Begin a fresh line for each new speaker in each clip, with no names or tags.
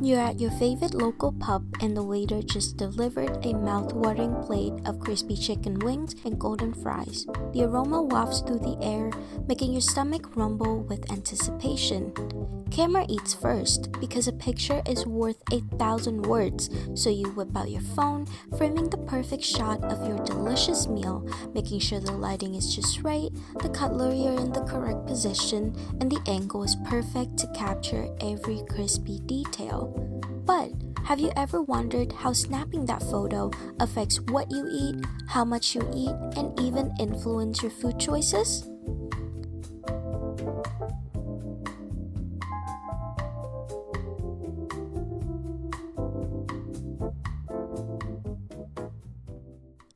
You're at your favorite local pub and the waiter just delivered a mouth-watering plate of crispy chicken wings and golden fries. The aroma wafts through the air, making your stomach rumble with anticipation. Camera eats first because a picture is worth 1,000 words, so you whip out your phone, framing the perfect shot of your delicious meal, making sure the lighting is just right, the cutlery are in the correct position, and the angle is perfect to capture every crispy detail. But have you ever wondered how snapping that photo affects what you eat, how much you eat, and even influence your food choices?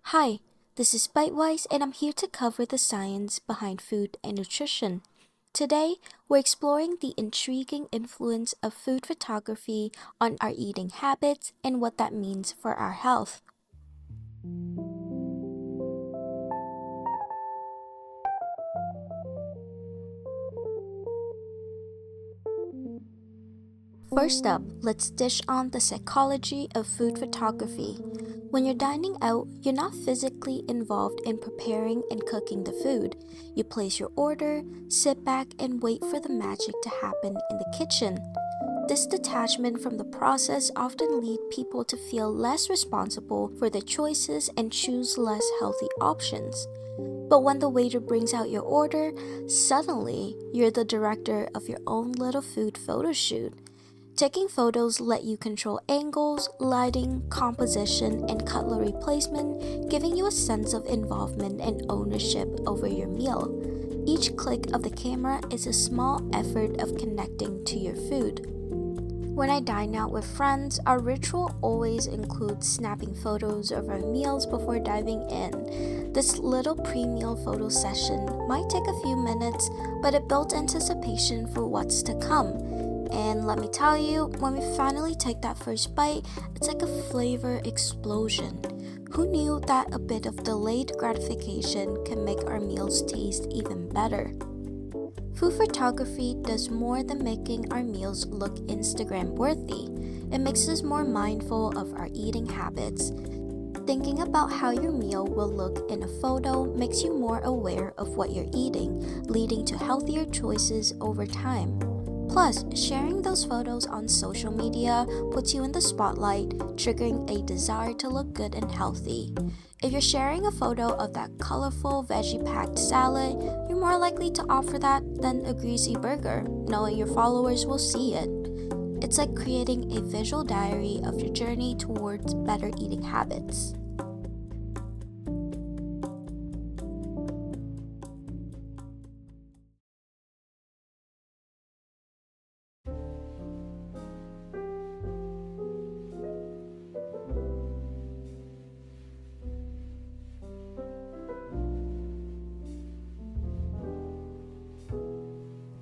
Hi, this is BiteWise and I'm here to cover the science behind food and nutrition. Today, we're exploring the intriguing influence of food photography on our eating habits and what that means for our health. First up, let's dish on the psychology of food photography. When you're dining out, you're not physically involved in preparing and cooking the food. You place your order, sit back, and wait for the magic to happen in the kitchen. This detachment from the process often leads people to feel less responsible for their choices and choose less healthy options. But when the waiter brings out your order, suddenly you're the director of your own little food photo shoot. Taking photos let you control angles, lighting, composition, and cutlery placement, giving you a sense of involvement and ownership over your meal. Each click of the camera is a small effort of connecting to your food. When I dine out with friends, our ritual always includes snapping photos of our meals before diving in. This little pre-meal photo session might take a few minutes, but it builds anticipation for what's to come. And let me tell you, when we finally take that first bite, it's like a flavor explosion. Who knew that a bit of delayed gratification can make our meals taste even better? Food photography does more than making our meals look Instagram worthy. It makes us more mindful of our eating habits. Thinking about how your meal will look in a photo makes you more aware of what you're eating, leading to healthier choices over time. Plus, sharing those photos on social media puts you in the spotlight, triggering a desire to look good and healthy. If you're sharing a photo of that colorful veggie-packed salad, you're more likely to opt for that than a greasy burger, knowing your followers will see it. It's like creating a visual diary of your journey towards better eating habits.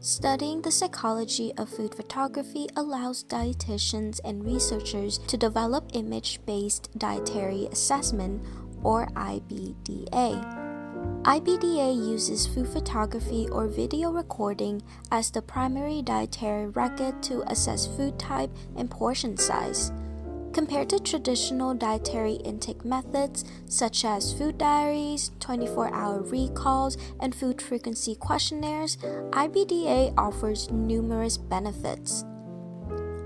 Studying the psychology of food photography allows dietitians and researchers to develop image-based dietary assessment, or IBDA. IBDA uses food photography or video recording as the primary dietary record to assess food type and portion size. Compared to traditional dietary intake methods such as food diaries, 24-hour recalls, and food frequency questionnaires, IBDA offers numerous benefits.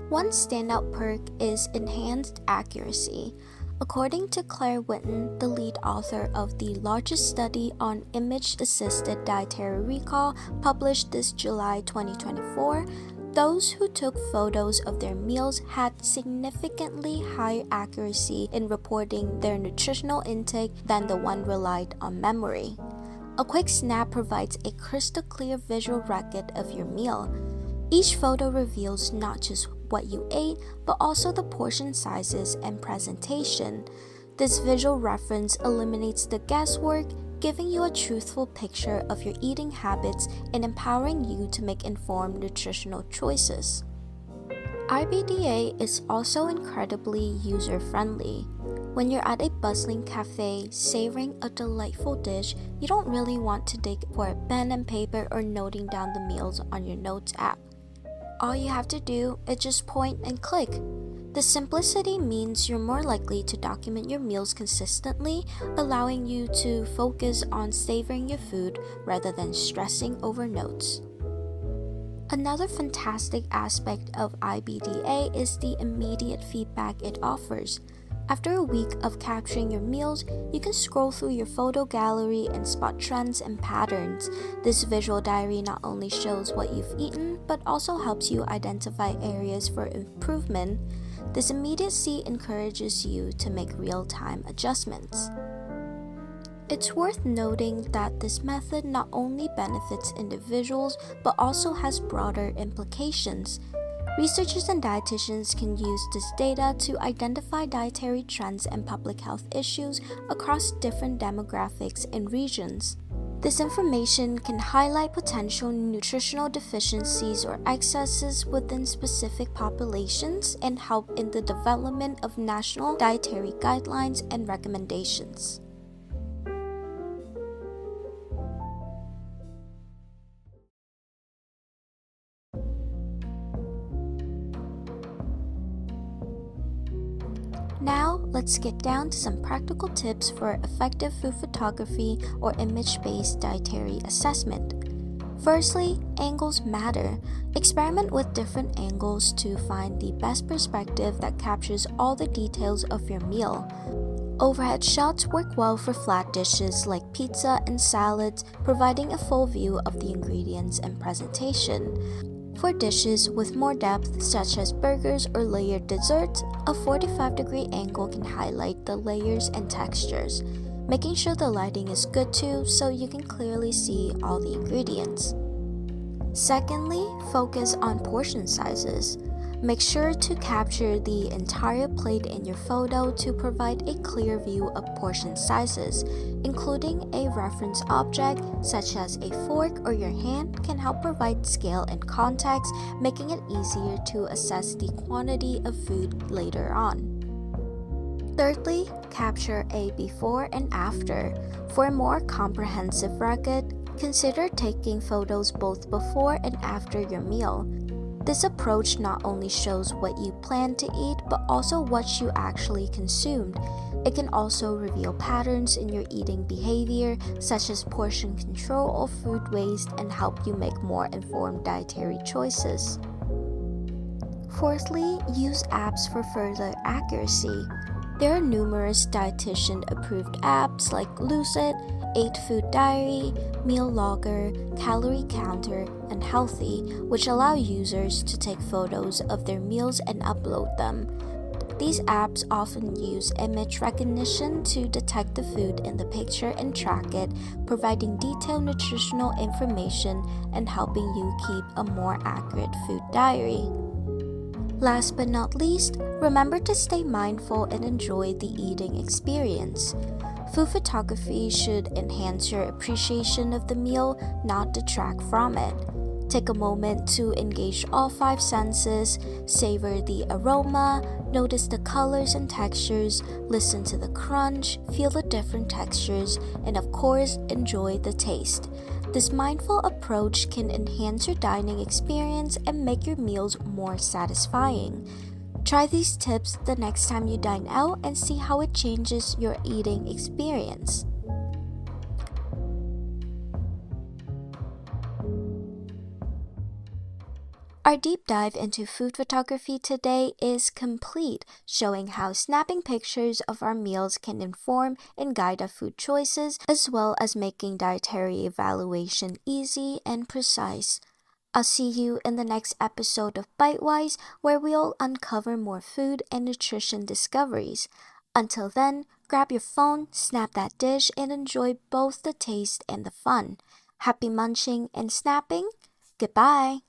One standout perk is enhanced accuracy. According to Claire Whitten, the lead author of the largest study on image-assisted dietary recall published this July 2024, those who took photos of their meals had significantly higher accuracy in reporting their nutritional intake than the one relied on memory. A quick snap provides a crystal clear visual record of your meal. Each photo reveals not just what you ate, but also the portion sizes and presentation. This visual reference eliminates the guesswork, giving you a truthful picture of your eating habits and empowering you to make informed nutritional choices. IBDA is also incredibly user-friendly. When you're at a bustling cafe savoring a delightful dish, you don't really want to dig for a pen and paper or noting down the meals on your notes app. All you have to do is just point and click. The simplicity means you're more likely to document your meals consistently, allowing you to focus on savoring your food rather than stressing over notes. Another fantastic aspect of IBDA is the immediate feedback it offers. After a week of capturing your meals, you can scroll through your photo gallery and spot trends and patterns. This visual diary not only shows what you've eaten, but also helps you identify areas for improvement. This immediacy encourages you to make real-time adjustments. It's worth noting that this method not only benefits individuals, but also has broader implications. Researchers and dietitians can use this data to identify dietary trends and public health issues across different demographics and regions. This information can highlight potential nutritional deficiencies or excesses within specific populations and help in the development of national dietary guidelines and recommendations. Now, let's get down to some practical tips for effective food photography or image-based dietary assessment. Firstly, angles matter. Experiment with different angles to find the best perspective that captures all the details of your meal. Overhead shots work well for flat dishes like pizza and salads, providing a full view of the ingredients and presentation. For dishes with more depth, such as burgers or layered desserts, a 45-degree angle can highlight the layers and textures, making sure the lighting is good too so you can clearly see all the ingredients. Secondly, focus on portion sizes. Make sure to capture the entire plate in your photo to provide a clear view of portion sizes, including a reference object such as a fork or your hand can help provide scale and context, making it easier to assess the quantity of food later on. Thirdly, capture a before and after. For a more comprehensive record, consider taking photos both before and after your meal. This approach not only shows what you plan to eat, but also what you actually consumed. It can also reveal patterns in your eating behavior, such as portion control or food waste, and help you make more informed dietary choices. Fourthly, use apps for further accuracy. There are numerous dietitian-approved apps like Lucid, 8 Food Diary, Meal Logger, Calorie Counter, and Healthy, which allow users to take photos of their meals and upload them. These apps often use image recognition to detect the food in the picture and track it, providing detailed nutritional information and helping you keep a more accurate food diary. Last but not least, remember to stay mindful and enjoy the eating experience. Food photography should enhance your appreciation of the meal, not detract from it. Take a moment to engage all 5 senses, savor the aroma, notice the colors and textures, listen to the crunch, feel the different textures, and of course, enjoy the taste. This mindful approach can enhance your dining experience and make your meals more satisfying. Try these tips the next time you dine out and see how it changes your eating experience. Our deep dive into food photography today is complete, showing how snapping pictures of our meals can inform and guide our food choices, as well as making dietary evaluation easy and precise. I'll see you in the next episode of BiteWise, where we'll uncover more food and nutrition discoveries. Until then, grab your phone, snap that dish, and enjoy both the taste and the fun. Happy munching and snapping. Goodbye.